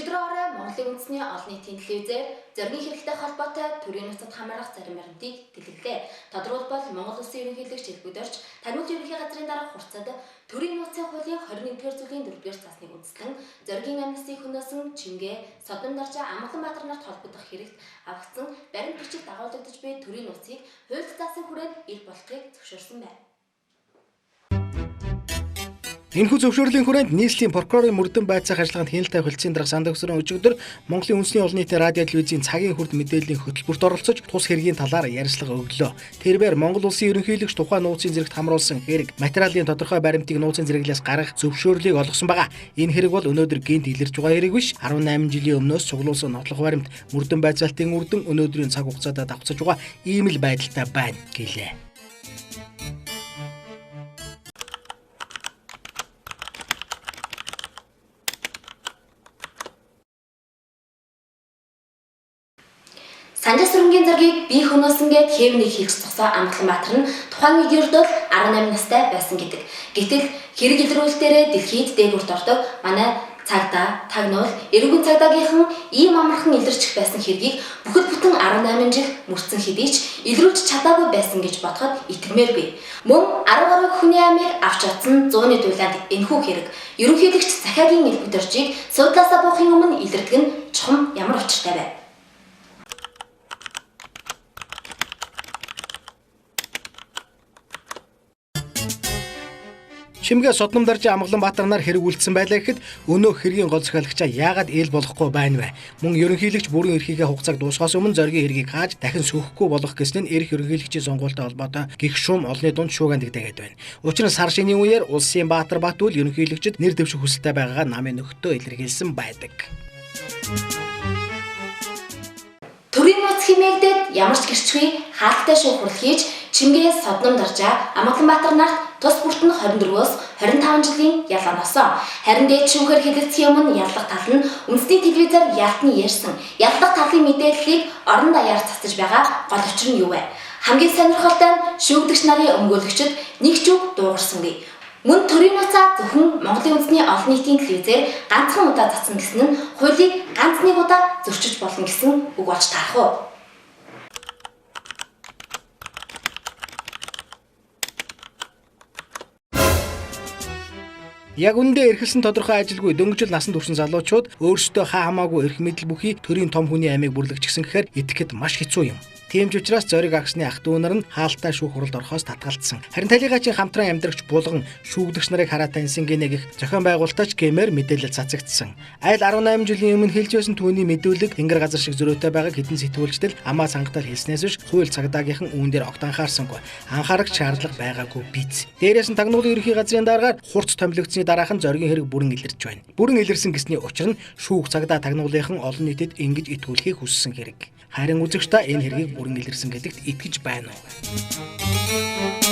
Өчигдөр орой Монголын үндэсний олон нийтийн телевизээр зоригийн хэрэгтэй холбоотой төрийн нууцад хамаарах зарим баримтыг дэлгэлээ. Тодорхойлбол Монгол Улсын ерөнхийлөгч Илбүдэрч таниулж ерөнхий газрын дарга хурцад төрийн нууцын хуулийн 21-р зүйлийн 4-р цаасныг үндэслэн зоригийн амнистийг хөнөөсөн Чингээ, Содон Даржаа, Амгаланбаатар нарт холбогдох хэрэгт авагдсан баримт бичиг дагуулгадж буй төрийн нууцыг хуульд заасан хүрээнд ил болохыг зөвшөөрсөн байна. Энэхүү зөвшөөрлийн хүрээнд нийслэлийн прокурорын мөрдөн байцаах ажиллагаанд хяналттай хөлтсийн дарга санд өгсөн өчигдөр Монголын үндэсний олон нийтийн радио телевизийн цагийн хүрд мэдээллийн хөтөлбөрт оролцож тус хэргийн талаар ярилцлага өглөө. Тэрээр Монгол Улсын ерөнхийлөгч тухайн нууцын зэрэгт хамруулсан хэрэг материалын тодорхой баримтыг нууцын зэрэглээс гаргах зөвшөөрлийг олгосон байгаа. Энэ хэрэг бол өнөөдөр гинт илэрж байгаа хэрэг биш. 18 жилийн өмнөөс цуглуулсан нотлох баримт мөрдөн байцаалтын үрдэн өнөөдрийн цаг хугацаанд давхцаж байгаа ийм л байдалтай байна гэлээ. Санжаа сүрэнгийн зоргийг бие хөнөөсөн гээд хэмнийг хийж зогсоо Амгаланбаатар нь тухайн үед бол 18 настай байсан гэдэг. Гэтэл хэрэг илрүүлэлтээрээ дэлхийд дээгүүрт ордог манай цагдаа, тагнуул, эргэн цагдаагийнхан ийм амархан илэрчих байсан хэргийг бүхэл бүтэн 18 жил мөрцөн хэдий ч илрүүлж чадаагүй байсан гэж бодоход итгэмээргүй. Мөн 10 гаруй хүний амийг авч чадсан 100-ны дуйлаанд энэхүү хэрэг ерөнхийлөгч Захаагийн Илбүдэрчийг суудлаасаа буухын өмнө илэрдэг нь чухам ямар учиртай вэ? Чингээ, Содон Даржаа, Амгаланбаатар нар хэрэг үлдсэн байлаа гэхэд өнөө хэргийн гол захиалагчаа яагаад ил болохгүй байна вэ? Мөн ерөнхийлөгч бүрэн эрхийгээ хугацааг дуусгахаас өмнө зоригийн хэргийг хааж дахин сөхөхгүй болох гэсэн нь эрх ерөнхийлөгчийн сонгуультай холбоотой гих шуум олонний дунд шуугиан дэгдээгээд байна. Учир нь сар шинийн үеэр улсын Баатар Батүл ерөнхийлөгчд нэр дэвших хүсэлтэй байгаагаа намын нөхдөө илэрхийлсэн байдаг. Төрийн нууц хэмээгдээд ямар ч гэрчгүй хаалттай шүүх хурал хийж Чингээ, Содон Даржаа, Амгаланбаатар нарт тус бүрт нь 24-өөс 25 жилийн ялгааноосоо. Харин дээд шүүхээр хэлэлцэх өмнө яллах тал нь үндэсний телевизээр ялтны ярьсан яллах талын мэдээллийг орон даяар цацаж байгаа гол учир нь юу вэ? Хамгийн сонирхолтой нь шүүгдэгч нарын өмгөөлөгчд нэг ч үг дуугарсангүй. Мөн төрийн нууцаа зөвхөн Монголын үндэсний олон нийтийн телевизээр ганцхан удаа цацсан гэсэн нь хуулийг ганц нэг удаа зөрчиж болно гэсэн үг болж таарах уу? Яг үндэ эрхэлсэн тодорхой ажилгүй дөнгөжл насанд хүрсэн залуучууд өөрсдөө хаа хамаагүй эрх мэдэл бүхий төрийн том хүний амийг бүрлэгчсэн гэхээр итгэхэд маш хэцүү юм. Тийм ч учраас зориг агсны ах дүү нар нь хаалттай шүүх хуралд орохоос татгалцсан. Харин талигачийн хамтран амьдрагч булган шүүгдэгч нарыг хараа таньсан гинэ гэх зохион байгуулалтаач гэмээр мэдээлэл цацагдсан. Айл 18 жилийн өмнө хэлж байсан түүний мэдүүлэг тэнгэр газар шиг зөрөөтэй байгааг хэдэн сэтгүүлчдэл амаа цангатал хэлснээс биш хууль цагдаагийнхан үүн дээр огт анхаарсангүй. Анхаарах шаардлага байгаагүй биз. Дээрээс нь тагнуулын ерөнхий газрын дараагаар хурц томилогдсны дараахан зоригийн хэрэг бүрэн илэрч байна. Бүрэн илэрсэн гэсний учир нь шүүх цагдаа тагнуулынхан олон нийтэд ингэж итгүүлэхийг хүссэн хэрэг. Харин үзэгчдээ энэ хэргийг бүрэн илэрсэн гэдэгт итгэж байна уу?